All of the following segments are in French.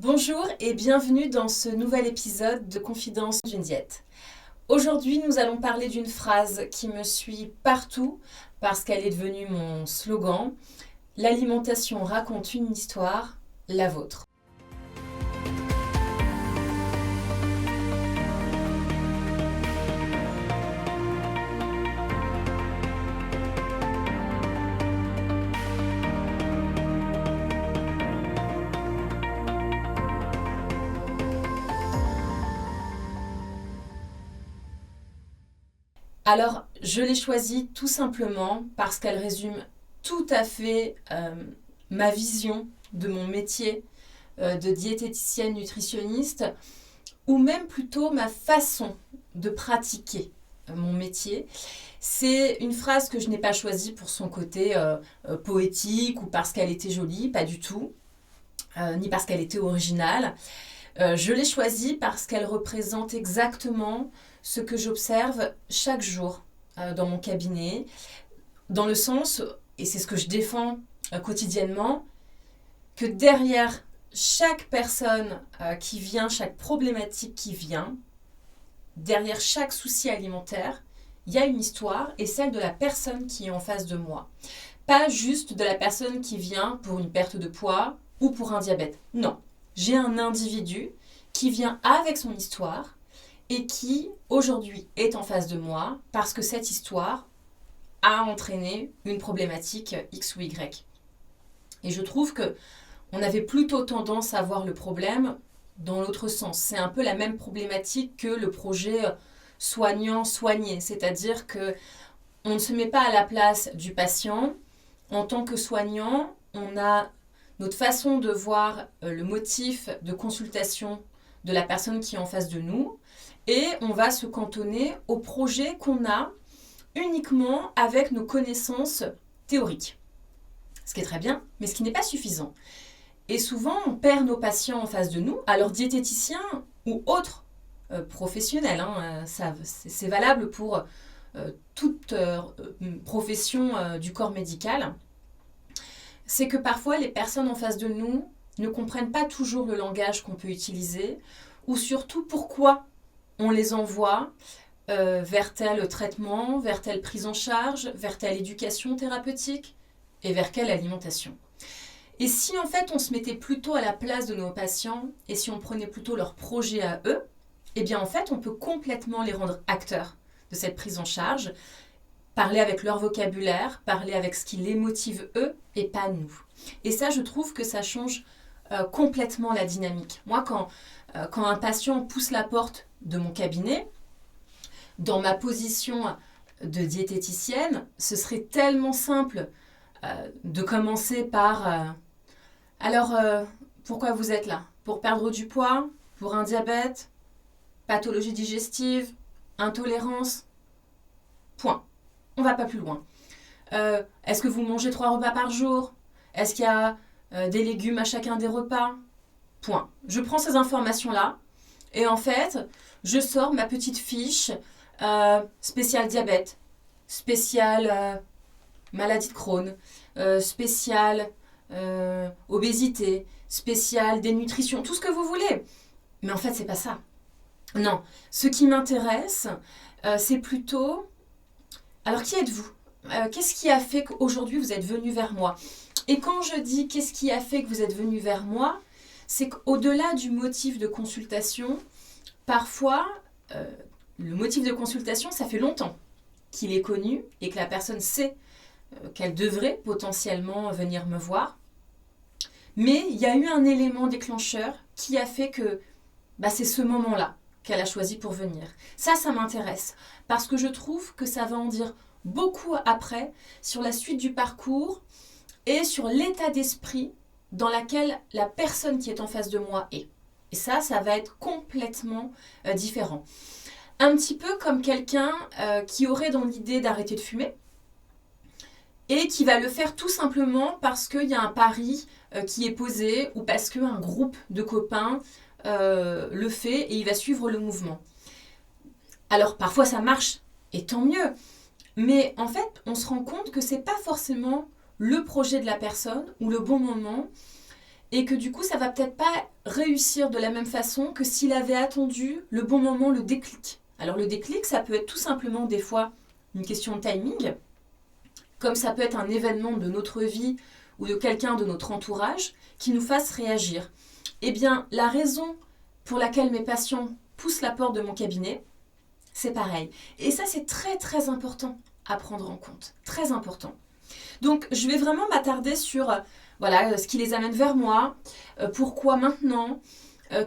Bonjour et bienvenue dans ce nouvel épisode de Confidence d'une diète. Aujourd'hui, nous allons parler d'une phrase qui me suit partout parce qu'elle est devenue mon slogan. L'alimentation raconte une histoire, la vôtre. Alors, je l'ai choisie tout simplement parce qu'elle résume tout à fait ma vision de mon métier de diététicienne nutritionniste, ou même plutôt ma façon de pratiquer mon métier. C'est une phrase que je n'ai pas choisie pour son côté poétique ou parce qu'elle était jolie, pas du tout, ni parce qu'elle était originale. Je l'ai choisie parce qu'elle représente exactement ce que j'observe chaque jour dans mon cabinet, dans le sens, et c'est ce que je défends quotidiennement, que derrière chaque personne qui vient, chaque problématique qui vient, derrière chaque souci alimentaire, il y a une histoire et celle de la personne qui est en face de moi. Pas juste de la personne qui vient pour une perte de poids ou pour un diabète. Non, j'ai un individu qui vient avec son histoire et qui, aujourd'hui, est en face de moi parce que cette histoire a entraîné une problématique X ou Y. Et je trouve que on avait plutôt tendance à voir le problème dans l'autre sens. C'est un peu la même problématique que le projet soignant-soigné, c'est-à-dire que on ne se met pas à la place du patient. En tant que soignant, on a notre façon de voir le motif de consultation de la personne qui est en face de nous et on va se cantonner au projet qu'on a uniquement avec nos connaissances théoriques. Ce qui est très bien, mais ce qui n'est pas suffisant. Et souvent, on perd nos patients en face de nous, alors diététiciens ou autres professionnels. C'est valable pour toute profession du corps médical. C'est que parfois, les personnes en face de nous ne comprennent pas toujours le langage qu'on peut utiliser, ou surtout pourquoi on les envoie vers tel traitement, vers telle prise en charge, vers telle éducation thérapeutique et vers quelle alimentation. Et si en fait on se mettait plutôt à la place de nos patients et si on prenait plutôt leur projet à eux, eh bien en fait on peut complètement les rendre acteurs de cette prise en charge, parler avec leur vocabulaire, parler avec ce qui les motive eux et pas nous. Et ça je trouve que ça change complètement la dynamique. Moi quand un patient pousse la porte de mon cabinet, dans ma position de diététicienne, ce serait tellement simple de commencer par alors, pourquoi vous êtes là? Pour perdre du poids? Pour un diabète? Pathologie digestive? Intolérance? Point. On ne va pas plus loin. Est-ce que vous mangez 3 repas par jour? Est-ce qu'il y a des légumes à chacun des repas? Point. Je prends ces informations-là et en fait, je sors ma petite fiche spéciale diabète, spéciale maladie de Crohn, spéciale obésité, spéciale dénutrition, tout ce que vous voulez. Mais en fait, c'est pas ça. Non, ce qui m'intéresse, c'est plutôt... Alors, qui êtes-vous? Qu'est-ce qui a fait qu'aujourd'hui vous êtes venu vers moi? Et quand je dis qu'est-ce qui a fait que vous êtes venu vers moi, c'est qu'au-delà du motif de consultation, parfois, le motif de consultation, ça fait longtemps qu'il est connu et que la personne sait qu'elle devrait potentiellement venir me voir. Mais il y a eu un élément déclencheur qui a fait que c'est ce moment-là qu'elle a choisi pour venir. Ça m'intéresse parce que je trouve que ça va en dire beaucoup après sur la suite du parcours et sur l'état d'esprit dans lequel la personne qui est en face de moi est. Et ça va être complètement différent. Un petit peu comme quelqu'un qui aurait dans l'idée d'arrêter de fumer et qui va le faire tout simplement parce qu'il y a un pari qui est posé ou parce qu'un groupe de copains le fait et il va suivre le mouvement. Alors parfois ça marche et tant mieux, mais en fait on se rend compte que c'est pas forcément le projet de la personne ou le bon moment et que du coup, ça va peut-être pas réussir de la même façon que s'il avait attendu le bon moment, le déclic. Alors le déclic, ça peut être tout simplement des fois une question de timing, comme ça peut être un événement de notre vie ou de quelqu'un de notre entourage qui nous fasse réagir. Eh bien, la raison pour laquelle mes patients poussent la porte de mon cabinet, c'est pareil. Et ça, c'est très très important à prendre en compte. Très important. Donc, je vais vraiment m'attarder sur voilà, ce qui les amène vers moi, pourquoi maintenant,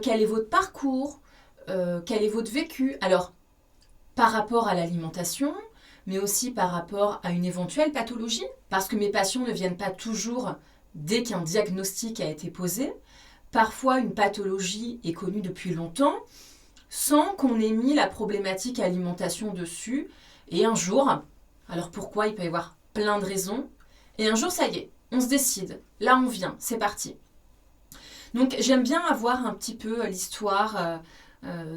quel est votre parcours, quel est votre vécu. Alors, par rapport à l'alimentation, mais aussi par rapport à une éventuelle pathologie, parce que mes patients ne viennent pas toujours dès qu'un diagnostic a été posé. Parfois, une pathologie est connue depuis longtemps, sans qu'on ait mis la problématique alimentation dessus. Et un jour, alors pourquoi? Il peut y avoir plein de raisons. Et un jour, ça y est, on se décide. Là, on vient, c'est parti. Donc, j'aime bien avoir un petit peu l'histoire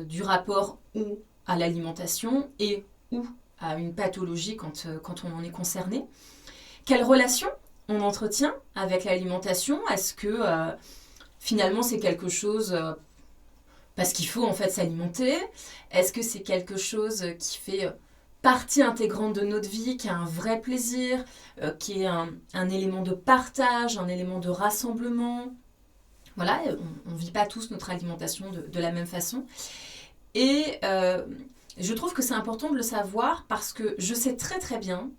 du rapport ou à l'alimentation et ou à une pathologie quand on en est concerné. Quelle relation on entretient avec l'alimentation? Est-ce que finalement c'est quelque chose parce qu'il faut en fait s'alimenter? Est-ce que c'est quelque chose qui fait partie intégrante de notre vie, qui a un vrai plaisir, qui est un élément de partage, un élément de rassemblement? Voilà, on ne vit pas tous notre alimentation de la même façon. Et je trouve que c'est important de le savoir parce que je sais très très bien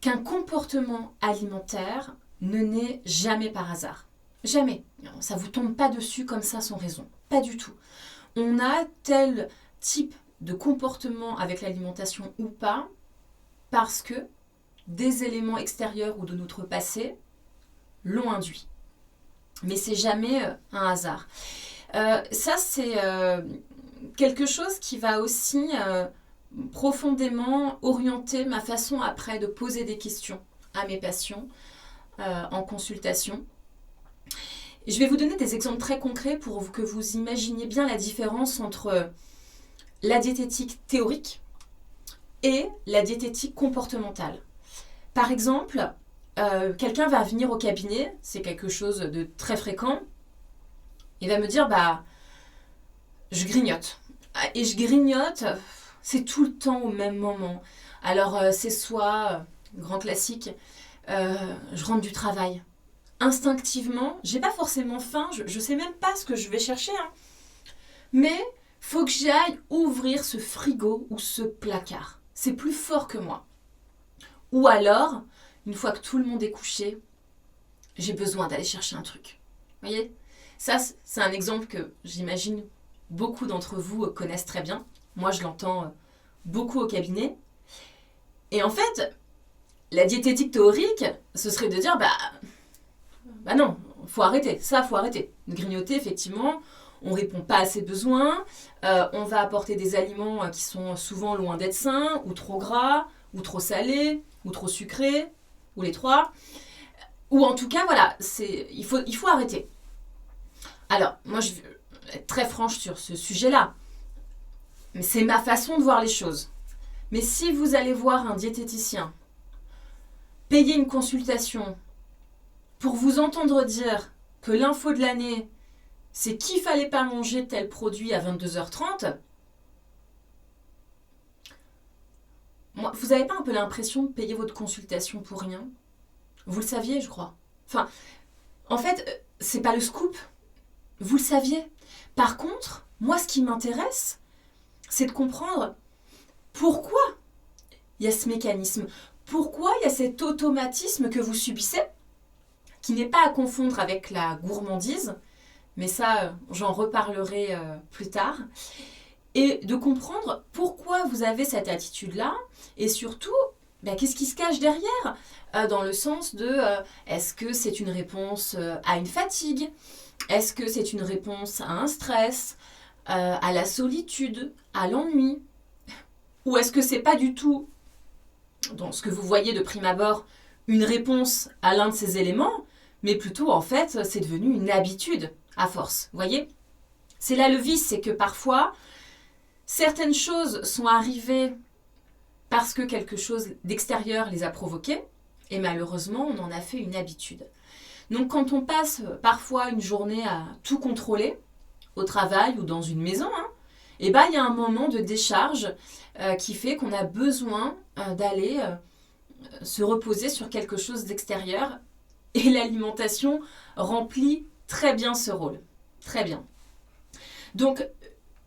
qu'un comportement alimentaire ne naît jamais par hasard. Jamais. Ça ne vous tombe pas dessus comme ça sans raison. Pas du tout. On a tel type de comportement avec l'alimentation ou pas parce que des éléments extérieurs ou de notre passé l'ont induit. Mais c'est jamais un hasard. Ça, c'est quelque chose qui va aussi profondément orienter ma façon après de poser des questions à mes patients en consultation. Je vais vous donner des exemples très concrets pour que vous imaginiez bien la différence entre la diététique théorique et la diététique comportementale. Par exemple, quelqu'un va venir au cabinet, c'est quelque chose de très fréquent, il va me dire je grignote. Et je grignote, c'est tout le temps au même moment. Alors c'est soit, grand classique, je rentre du travail. Instinctivement, j'ai pas forcément faim, je sais même pas ce que je vais chercher. Mais faut que j'aille ouvrir ce frigo ou ce placard. C'est plus fort que moi. Ou alors, une fois que tout le monde est couché, j'ai besoin d'aller chercher un truc. Vous voyez? Ça, c'est un exemple que j'imagine beaucoup d'entre vous connaissent très bien. Moi, je l'entends beaucoup au cabinet. Et en fait, la diététique théorique, ce serait de dire, non, faut arrêter. Ça, faut arrêter. De grignoter, effectivement, on ne répond pas à ses besoins. On va apporter des aliments qui sont souvent loin d'être sains, ou trop gras, ou trop salés, ou trop sucrés, ou les trois. Ou en tout cas, voilà, il faut arrêter. Alors, moi, je vais être très franche sur ce sujet-là. Mais c'est ma façon de voir les choses. Mais si vous allez voir un diététicien, payer une consultation pour vous entendre dire que l'info de l'année, c'est qu'il ne fallait pas manger tel produit à 22h30, vous n'avez pas un peu l'impression de payer votre consultation pour rien? Vous le saviez, je crois. Enfin, en fait, c'est pas le scoop. Vous le saviez. Par contre, moi, ce qui m'intéresse, c'est de comprendre pourquoi il y a ce mécanisme. Pourquoi il y a cet automatisme que vous subissez, qui n'est pas à confondre avec la gourmandise, mais ça, j'en reparlerai plus tard. Et de comprendre pourquoi vous avez cette attitude-là, et surtout, qu'est-ce qui se cache derrière, dans le sens de, est-ce que c'est une réponse à une fatigue? Est-ce que c'est une réponse à un stress, à la solitude, à l'ennui? Ou est-ce que c'est pas du tout, dans ce que vous voyez de prime abord, une réponse à l'un de ces éléments, mais plutôt, en fait, c'est devenu une habitude, à force, vous voyez? C'est là le vice, c'est que parfois, certaines choses sont arrivées parce que quelque chose d'extérieur les a provoquées, et malheureusement, on en a fait une habitude. Donc quand on passe parfois une journée à tout contrôler, au travail ou dans une maison, et ben, il y a un moment de décharge qui fait qu'on a besoin d'aller se reposer sur quelque chose d'extérieur. Et l'alimentation remplit très bien ce rôle. Très bien. Donc,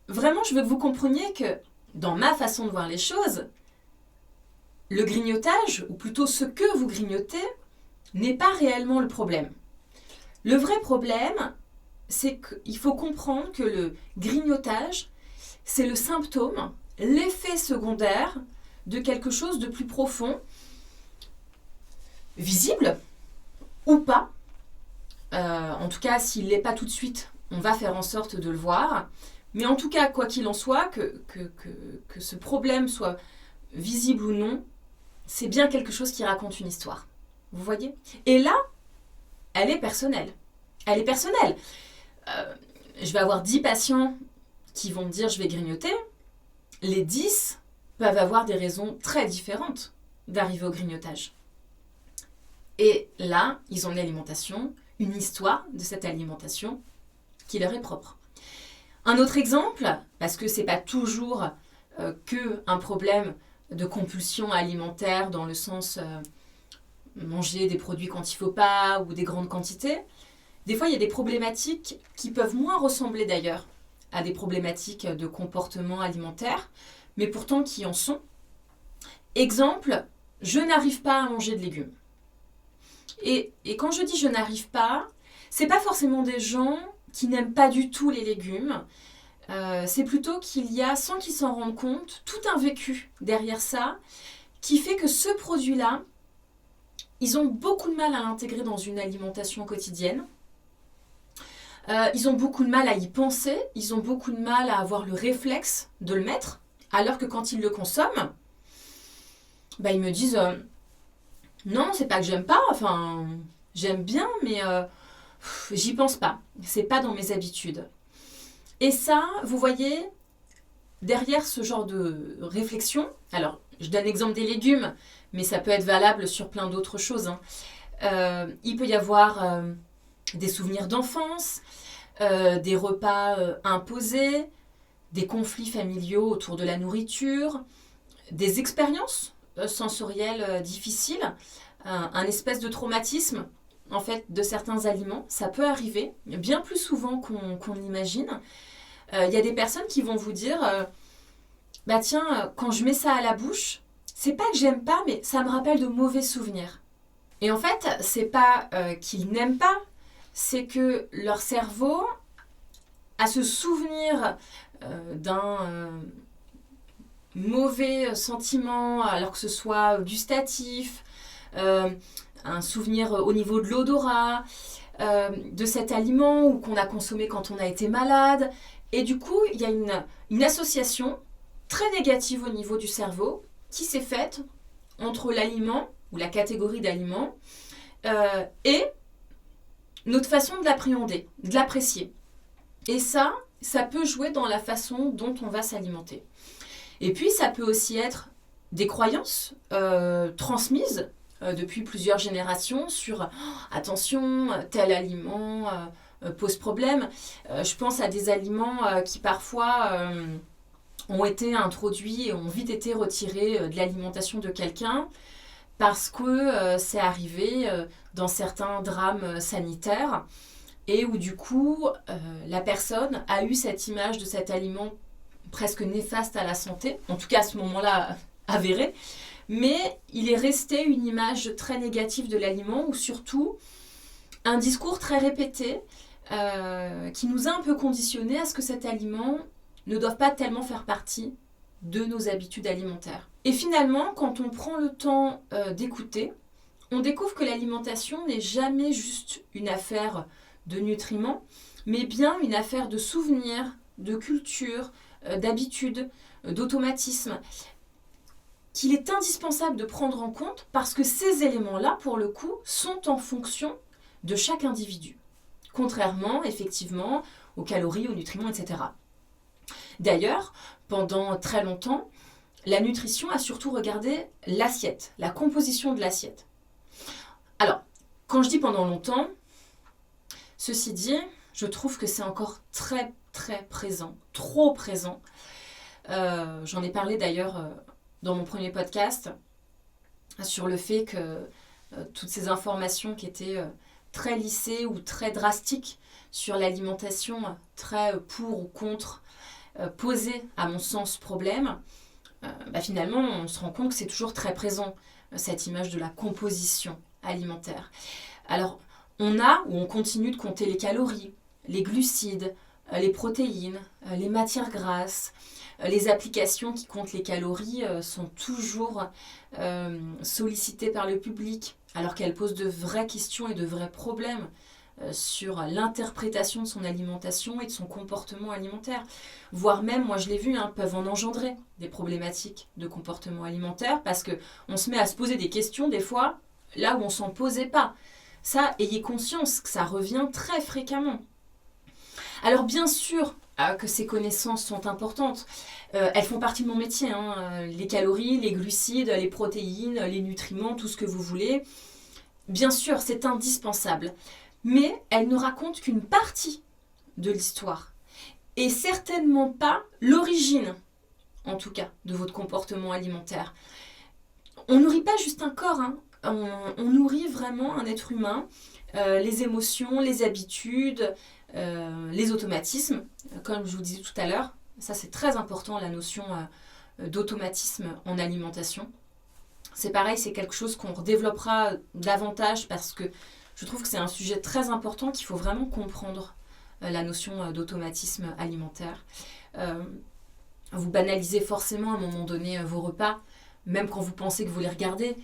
vraiment, je veux que vous compreniez que dans ma façon de voir les choses, le grignotage, ou plutôt ce que vous grignotez, n'est pas réellement le problème. Le vrai problème, c'est qu'il faut comprendre que le grignotage, c'est le symptôme, l'effet secondaire de quelque chose de plus profond, visible ou pas. En tout cas, s'il ne l'est pas tout de suite, on va faire en sorte de le voir. Mais en tout cas, quoi qu'il en soit, que ce problème soit visible ou non, c'est bien quelque chose qui raconte une histoire. Vous voyez ? Et là, elle est personnelle. Elle est personnelle. Je vais avoir 10 patients qui vont me dire « je vais grignoter ». Les 10 peuvent avoir des raisons très différentes d'arriver au grignotage. Et là, ils ont une alimentation, une histoire de cette alimentation qui leur est propre. Un autre exemple, parce que ce n'est pas toujours qu'un problème de compulsion alimentaire dans le sens manger des produits quand il ne faut pas ou des grandes quantités. Des fois, il y a des problématiques qui peuvent moins ressembler d'ailleurs à des problématiques de comportement alimentaire, mais pourtant qui en sont. Exemple, je n'arrive pas à manger de légumes. Et quand je dis je n'arrive pas, c'est pas forcément des gens qui n'aiment pas du tout les légumes. C'est plutôt qu'il y a, sans qu'ils s'en rendent compte, tout un vécu derrière ça qui fait que ce produit-là, ils ont beaucoup de mal à l'intégrer dans une alimentation quotidienne. Ils ont beaucoup de mal à y penser, ils ont beaucoup de mal à avoir le réflexe de le mettre, alors que quand ils le consomment, bah ils me disent non, c'est pas que j'aime pas, enfin j'aime bien, mais j'y pense pas, c'est pas dans mes habitudes. Et ça, vous voyez, derrière ce genre de réflexion, alors je donne l'exemple des légumes, mais ça peut être valable sur plein d'autres choses. Il peut y avoir des souvenirs d'enfance, des repas imposés, des conflits familiaux autour de la nourriture, des expériences sensorielles difficiles, un espèce de traumatisme en fait de certains aliments. Ça peut arriver bien plus souvent qu'on l'imagine. Il y a des personnes qui vont vous dire bah tiens, quand je mets ça à la bouche, c'est pas que j'aime pas, mais ça me rappelle de mauvais souvenirs. Et en fait, c'est pas qu'ils n'aiment pas, c'est que leur cerveau a ce souvenir d'un mauvais sentiment, alors que ce soit gustatif, un souvenir au niveau de l'odorat, de cet aliment ou qu'on a consommé quand on a été malade. Et du coup, il y a une association très négative au niveau du cerveau qui s'est faite entre l'aliment ou la catégorie d'aliments et notre façon de l'appréhender, de l'apprécier. Et ça peut jouer dans la façon dont on va s'alimenter. Et puis, ça peut aussi être des croyances transmises depuis plusieurs générations sur attention, tel aliment pose problème. Je pense à des aliments qui parfois ont été introduits et ont vite été retirés de l'alimentation de quelqu'un parce que c'est arrivé dans certains drames sanitaires et où du coup la personne a eu cette image de cet aliment presque néfaste à la santé, en tout cas à ce moment-là avéré, mais il est resté une image très négative de l'aliment ou surtout un discours très répété qui nous a un peu conditionnés à ce que cet aliment ne doive pas tellement faire partie de nos habitudes alimentaires. Et finalement, quand on prend le temps d'écouter, on découvre que l'alimentation n'est jamais juste une affaire de nutriments, mais bien une affaire de souvenirs, de culture, d'habitudes, d'automatismes, qu'il est indispensable de prendre en compte parce que ces éléments-là, pour le coup, sont en fonction de chaque individu. Contrairement, effectivement, aux calories, aux nutriments, etc. D'ailleurs, pendant très longtemps, la nutrition a surtout regardé l'assiette, la composition de l'assiette. Alors, quand je dis pendant longtemps, Ceci dit, je trouve que c'est encore très très présent, trop présent. J'en ai parlé d'ailleurs dans mon premier podcast sur le fait que toutes ces informations qui étaient très lissées ou très drastiques sur l'alimentation, très pour ou contre, posées à mon sens problème, finalement on se rend compte que c'est toujours très présent, cette image de la composition alimentaire. Alors on continue de compter les calories, les glucides, les protéines, les matières grasses. Les applications qui comptent les calories sont toujours sollicitées par le public, alors qu'elles posent de vraies questions et de vrais problèmes sur l'interprétation de son alimentation et de son comportement alimentaire. Voire même, moi je l'ai vu, peuvent en engendrer des problématiques de comportement alimentaire parce qu'on se met à se poser des questions des fois là où on ne s'en posait pas. Ça, ayez conscience que ça revient très fréquemment. Alors bien sûr que ces connaissances sont importantes. Elles font partie de mon métier. Les calories, les glucides, les protéines, les nutriments, tout ce que vous voulez. Bien sûr, c'est indispensable. Mais elles ne racontent qu'une partie de l'histoire. Et certainement pas l'origine, en tout cas, de votre comportement alimentaire. On nourrit pas juste un corps, on nourrit vraiment un être humain. Les émotions, les habitudes, les automatismes, comme je vous disais tout à l'heure, ça c'est très important, la notion d'automatisme en alimentation. C'est pareil, c'est quelque chose qu'on redéveloppera davantage parce que je trouve que c'est un sujet très important qu'il faut vraiment comprendre, la notion d'automatisme alimentaire. Vous banalisez forcément à un moment donné vos repas, même quand vous pensez que vous les regardez.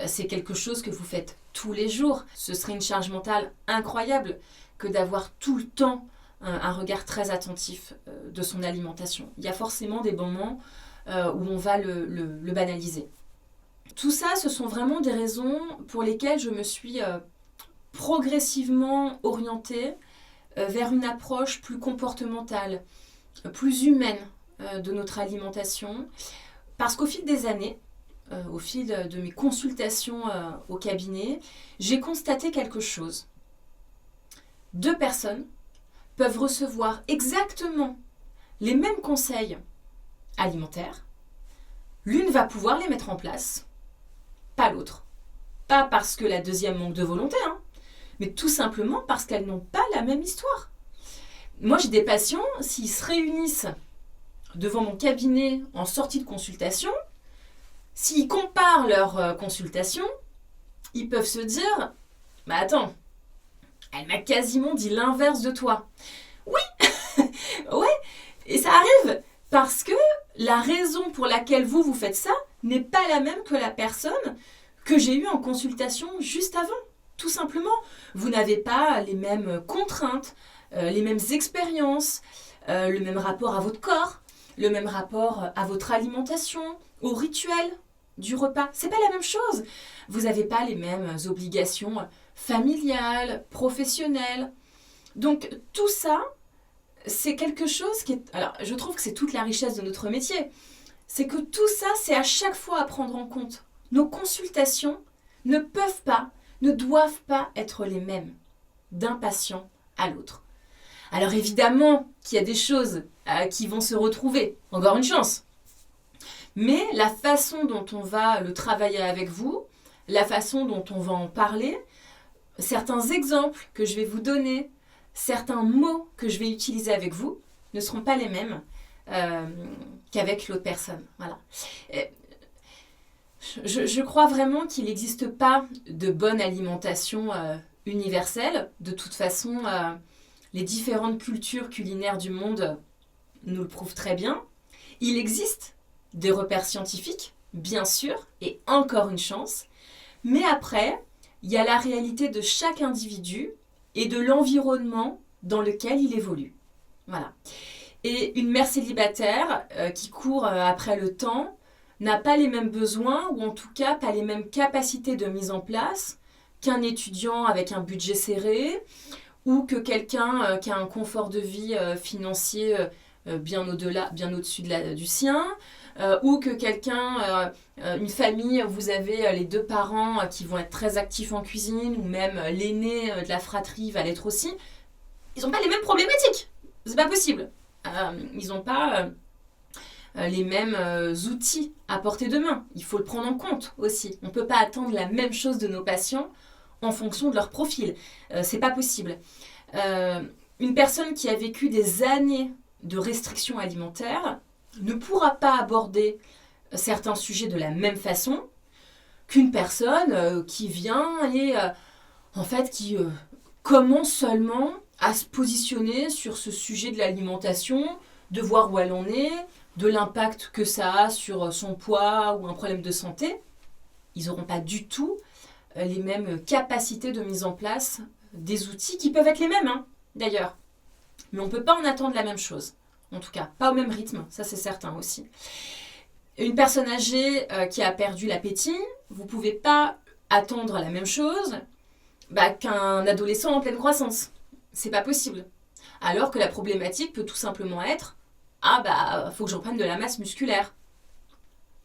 C'est quelque chose que vous faites tous les jours. Ce serait une charge mentale incroyable que d'avoir tout le temps un regard très attentif de son alimentation. Il y a forcément des moments où on va le banaliser. Tout ça, ce sont vraiment des raisons pour lesquelles je me suis progressivement orientée vers une approche plus comportementale, plus humaine de notre alimentation. Parce qu'au fil des années, au fil de mes consultations au cabinet, j'ai constaté quelque chose. 2 personnes peuvent recevoir exactement les mêmes conseils alimentaires. L'une va pouvoir les mettre en place, pas l'autre. Pas parce que la deuxième manque de volonté, mais tout simplement parce qu'elles n'ont pas la même histoire. Moi, j'ai des patients, s'ils se réunissent devant mon cabinet en sortie de consultation, s'ils comparent leurs consultations, ils peuvent se dire « Mais attends, elle m'a quasiment dit l'inverse de toi. » Oui, ouais, et ça arrive parce que la raison pour laquelle vous faites ça n'est pas la même que la personne que j'ai eue en consultation juste avant. Tout simplement, vous n'avez pas les mêmes contraintes, les mêmes expériences, le même rapport à votre corps, le même rapport à votre alimentation, au rituel du repas. C'est pas la même chose. Vous n'avez pas les mêmes obligations familiales, professionnelles. Donc tout ça, c'est quelque chose qui est... Alors, je trouve que c'est toute la richesse de notre métier. C'est que tout ça, c'est à chaque fois à prendre en compte. Nos consultations ne peuvent pas, ne doivent pas être les mêmes d'un patient à l'autre. Alors évidemment qu'il y a des choses qui vont se retrouver, encore une chance. Mais la façon dont on va le travailler avec vous, la façon dont on va en parler, certains exemples que je vais vous donner, certains mots que je vais utiliser avec vous ne seront pas les mêmes qu'avec l'autre personne. Voilà. Je crois vraiment qu'il n'existe pas de bonne alimentation universelle. De toute façon, les différentes cultures culinaires du monde nous le prouvent très bien. Il existe des repères scientifiques, bien sûr, et encore une chance. Mais après, il y a la réalité de chaque individu et de l'environnement dans lequel il évolue. Voilà. Et une mère célibataire qui court après le temps n'a pas les mêmes besoins ou en tout cas pas les mêmes capacités de mise en place qu'un étudiant avec un budget serré ou que quelqu'un qui a un confort de vie financier bien au-delà, bien au-dessus du sien, ou que quelqu'un, une famille, vous avez les 2 parents qui vont être très actifs en cuisine ou même l'aîné de la fratrie va l'être aussi. ils n'ont pas les mêmes problématiques. C'est pas possible. Ils n'ont pas les mêmes outils à portée de main. Il faut le prendre en compte aussi. On ne peut pas attendre la même chose de nos patients en fonction de leur profil. C'est pas possible. Une personne qui a vécu des années de restrictions alimentaires ne pourra pas aborder certains sujets de la même façon qu'une personne qui vient et en fait qui commence seulement à se positionner sur ce sujet de l'alimentation, de voir où elle en est, de l'impact que ça a sur son poids ou un problème de santé. Ils n'auront pas du tout les mêmes capacités de mise en place des outils qui peuvent être les mêmes, d'ailleurs. Mais on ne peut pas en attendre la même chose. En tout cas, pas au même rythme, ça c'est certain aussi. Une personne âgée qui a perdu l'appétit, vous ne pouvez pas attendre la même chose qu'un adolescent en pleine croissance. C'est pas possible. Alors que la problématique peut tout simplement être faut que j'en prenne de la masse musculaire.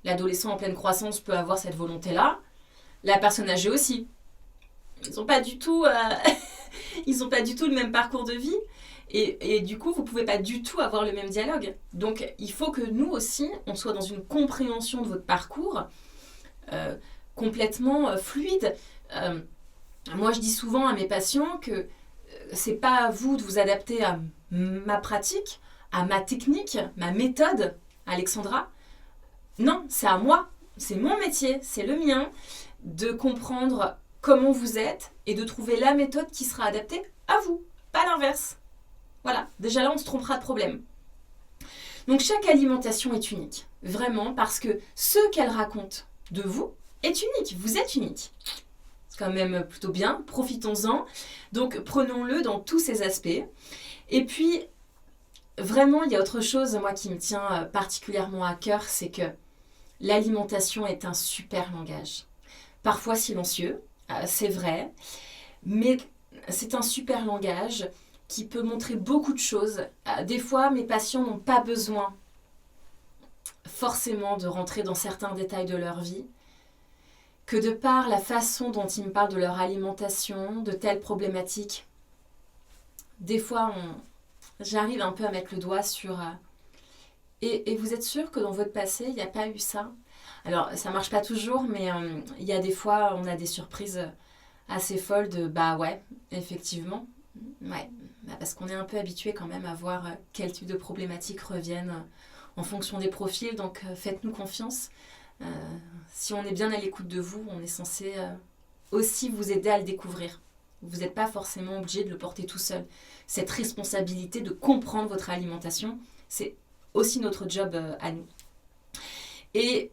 L'adolescent en pleine croissance peut avoir cette volonté-là. La personne âgée aussi. Ils n'ont pas du tout le même parcours de vie. Et du coup, vous ne pouvez pas du tout avoir le même dialogue. Donc, il faut que nous aussi, on soit dans une compréhension de votre parcours complètement fluide. Moi, je dis souvent à mes patients que c'est pas à vous de vous adapter à ma pratique, à ma technique, ma méthode, Alexandra. Non, c'est à moi. C'est mon métier, c'est le mien, de comprendre comment vous êtes et de trouver la méthode qui sera adaptée à vous, pas l'inverse. Voilà, déjà là, on se trompera de problème. Donc, chaque alimentation est unique, vraiment, parce que ce qu'elle raconte de vous est unique. Vous êtes unique. C'est quand même plutôt bien, profitons-en. Donc, prenons-le dans tous ses aspects. Et puis, vraiment, il y a autre chose, moi, qui me tient particulièrement à cœur, c'est que l'alimentation est un super langage. Parfois silencieux, c'est vrai, mais c'est un super langage qui peut montrer beaucoup de choses. Des fois, mes patients n'ont pas besoin forcément de rentrer dans certains détails de leur vie, que de par la façon dont ils me parlent de leur alimentation, de telles problématiques, des fois, j'arrive un peu à mettre le doigt sur... Et vous êtes sûr que dans votre passé, il n'y a pas eu ça ? Alors, ça ne marche pas toujours, mais il y a des fois, on a des surprises assez folles de ouais, effectivement. Ouais, parce qu'on est un peu habitué quand même à voir quel type de problématiques reviennent en fonction des profils. Donc, faites-nous confiance. Si on est bien à l'écoute de vous, on est censé aussi vous aider à le découvrir. Vous n'êtes pas forcément obligé de le porter tout seul. Cette responsabilité de comprendre votre alimentation, c'est aussi notre job à nous. Et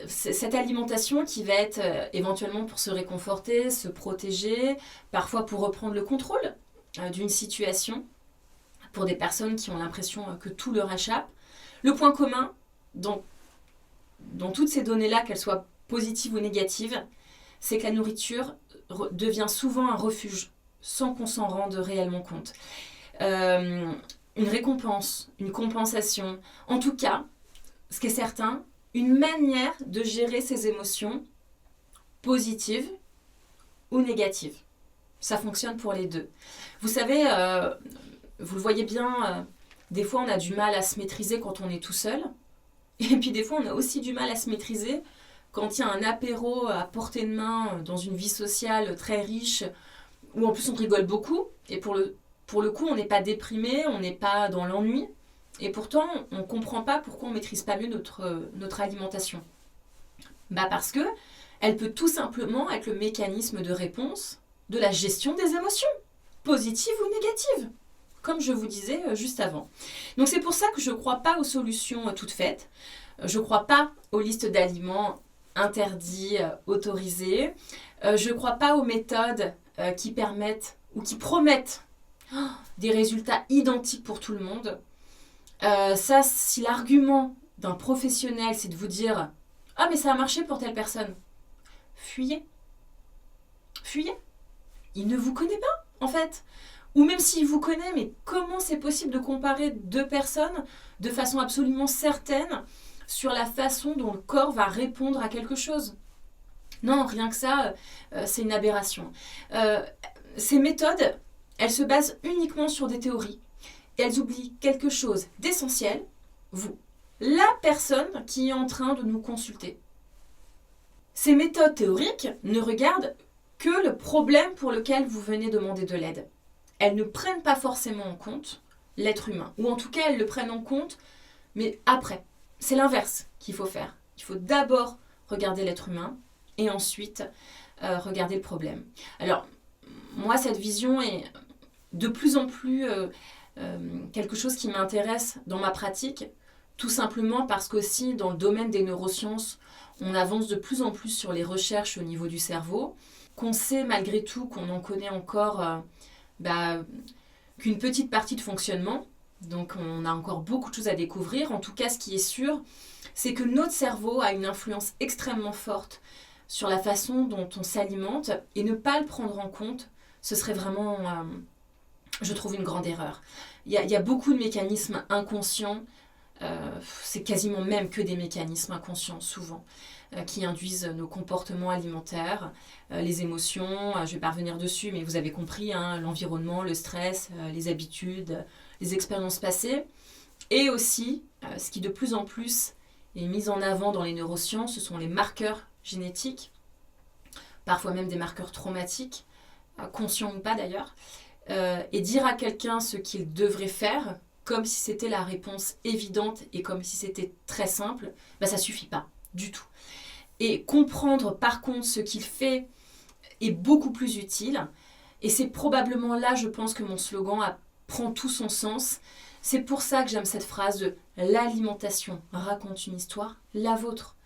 cette alimentation qui va être éventuellement pour se réconforter, se protéger, parfois pour reprendre le contrôle d'une situation, pour des personnes qui ont l'impression que tout leur échappe. Le point commun dans toutes ces données-là, qu'elles soient positives ou négatives, c'est que la nourriture devient souvent un refuge, sans qu'on s'en rende réellement compte. Une récompense, une compensation, en tout cas, ce qui est certain, une manière de gérer ses émotions positives ou négatives. Ça fonctionne pour les deux. Vous savez, vous le voyez bien, des fois on a du mal à se maîtriser quand on est tout seul. Et puis des fois on a aussi du mal à se maîtriser quand il y a un apéro à portée de main dans une vie sociale très riche, où en plus on rigole beaucoup. Et pour le coup, on n'est pas déprimé, on n'est pas dans l'ennui. Et pourtant, on ne comprend pas pourquoi on ne maîtrise pas mieux notre alimentation. Parce que elle peut tout simplement être le mécanisme de réponse de la gestion des émotions, positives ou négatives, comme je vous disais juste avant. Donc c'est pour ça que je ne crois pas aux solutions toutes faites. Je ne crois pas aux listes d'aliments interdits, autorisés. Je ne crois pas aux méthodes qui permettent ou qui promettent des résultats identiques pour tout le monde. Ça, si l'argument d'un professionnel, c'est de vous dire « Ah, mais ça a marché pour telle personne », fuyez. Fuyez. Il ne vous connaît pas, en fait. Ou même s'il vous connaît, mais comment c'est possible de comparer deux personnes de façon absolument certaine sur la façon dont le corps va répondre à quelque chose ? Non, rien que ça, c'est une aberration. Ces méthodes, elles se basent uniquement sur des théories et elles oublient quelque chose d'essentiel, vous, la personne qui est en train de nous consulter. Ces méthodes théoriques ne regardent que le problème pour lequel vous venez demander de l'aide. Elles ne prennent pas forcément en compte l'être humain, ou en tout cas elles le prennent en compte, mais après. C'est l'inverse qu'il faut faire. Il faut d'abord regarder l'être humain et ensuite regarder le problème. Alors, moi, cette vision est de plus en plus quelque chose qui m'intéresse dans ma pratique, tout simplement parce qu'aussi dans le domaine des neurosciences, on avance de plus en plus sur les recherches au niveau du cerveau, qu'on sait malgré tout qu'on en connaît encore qu'une petite partie de fonctionnement. Donc on a encore beaucoup de choses à découvrir. En tout cas, ce qui est sûr, c'est que notre cerveau a une influence extrêmement forte sur la façon dont on s'alimente, et ne pas le prendre en compte, ce serait vraiment, je trouve, une grande erreur. Il y a beaucoup de mécanismes inconscients, c'est quasiment même que des mécanismes inconscients souvent, qui induisent nos comportements alimentaires, les émotions, je ne vais pas revenir dessus, mais vous avez compris, l'environnement, le stress, les habitudes, les expériences passées, et aussi, ce qui de plus en plus est mis en avant dans les neurosciences, ce sont les marqueurs génétiques, parfois même des marqueurs traumatiques, conscients ou pas d'ailleurs, et dire à quelqu'un ce qu'il devrait faire, comme si c'était la réponse évidente et comme si c'était très simple, ça suffit pas du tout. Et comprendre par contre ce qu'il fait est beaucoup plus utile, et c'est probablement là, je pense, que mon slogan prend tout son sens. C'est pour ça que j'aime cette phrase de « l'alimentation raconte une histoire, la vôtre ».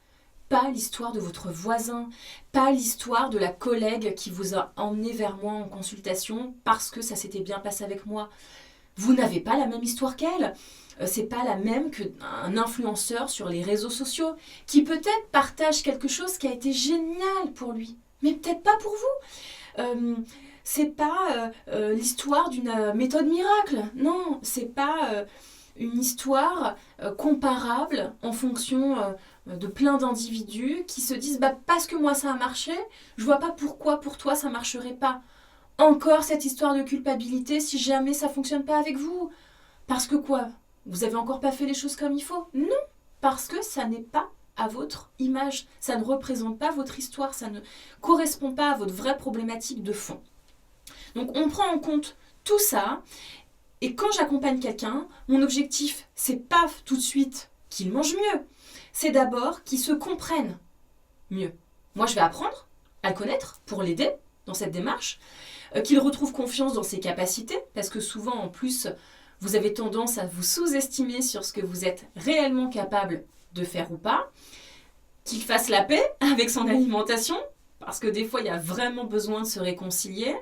Pas l'histoire de votre voisin, pas l'histoire de la collègue qui vous a emmené vers moi en consultation parce que ça s'était bien passé avec moi. Vous n'avez pas la même histoire qu'elle. C'est pas la même qu'un influenceur sur les réseaux sociaux qui peut-être partage quelque chose qui a été génial pour lui, mais peut-être pas pour vous. C'est pas l'histoire d'une méthode miracle. Non, c'est pas une histoire comparable en fonction de plein d'individus qui se disent parce que moi ça a marché, je vois pas pourquoi pour toi ça marcherait pas. Encore cette histoire de culpabilité si jamais ça fonctionne pas avec vous. Parce que quoi? Vous avez encore pas fait les choses comme il faut? Non, parce que ça n'est pas à votre image, ça ne représente pas votre histoire, ça ne correspond pas à votre vraie problématique de fond. Donc on prend en compte tout ça, et quand j'accompagne quelqu'un, mon objectif, c'est pas tout de suite qu'il mange mieux, c'est d'abord qu'il se comprenne mieux. Moi, je vais apprendre à le connaître pour l'aider dans cette démarche, qu'il retrouve confiance dans ses capacités, parce que souvent, en plus, vous avez tendance à vous sous-estimer sur ce que vous êtes réellement capable de faire ou pas, qu'il fasse la paix avec son alimentation, parce que des fois, il y a vraiment besoin de se réconcilier,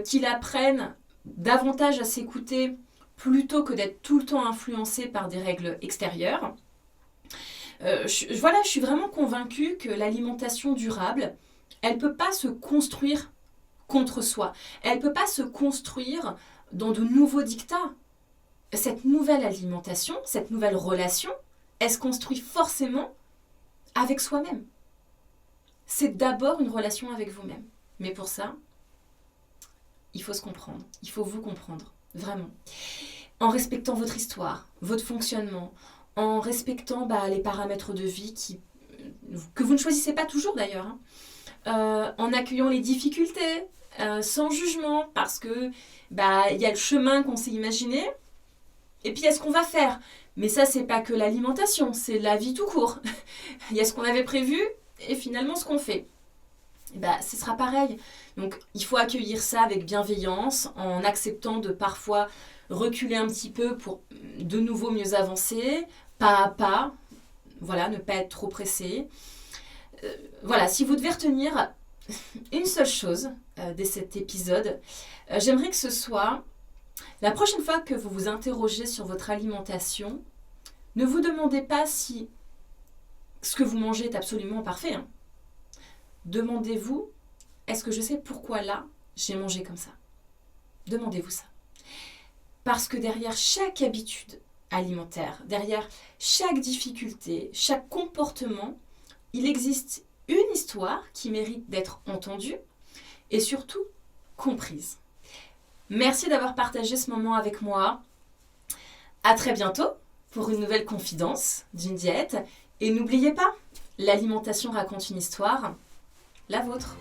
qu'il apprenne davantage à s'écouter plutôt que d'être tout le temps influencé par des règles extérieures. Je suis vraiment convaincue que l'alimentation durable, elle ne peut pas se construire contre soi. Elle ne peut pas se construire dans de nouveaux dictats. Cette nouvelle alimentation, cette nouvelle relation, elle se construit forcément avec soi-même. C'est d'abord une relation avec vous-même. Mais pour ça, il faut se comprendre. Il faut vous comprendre. Vraiment. En respectant votre histoire, votre fonctionnement, en respectant les paramètres de vie que vous ne choisissez pas toujours d'ailleurs, en accueillant les difficultés, sans jugement, parce que y a le chemin qu'on s'est imaginé, et puis il y a ce qu'on va faire. Mais ça, c'est pas que l'alimentation, c'est la vie tout court. Il y a ce qu'on avait prévu, et finalement ce qu'on fait. Ce sera pareil. Donc il faut accueillir ça avec bienveillance, en acceptant de parfois reculer un petit peu pour de nouveau mieux avancer, pas à pas, voilà, ne pas être trop pressé. Si vous devez retenir une seule chose de cet épisode, j'aimerais que ce soit, la prochaine fois que vous vous interrogez sur votre alimentation, ne vous demandez pas si ce que vous mangez est absolument parfait. Demandez-vous, est-ce que je sais pourquoi là, j'ai mangé comme ça? Demandez-vous ça. Parce que derrière chaque habitude alimentaire, derrière chaque difficulté, chaque comportement, il existe une histoire qui mérite d'être entendue et surtout comprise. Merci d'avoir partagé ce moment avec moi. À très bientôt pour une nouvelle confidence d'une diète. Et n'oubliez pas, l'alimentation raconte une histoire, la vôtre.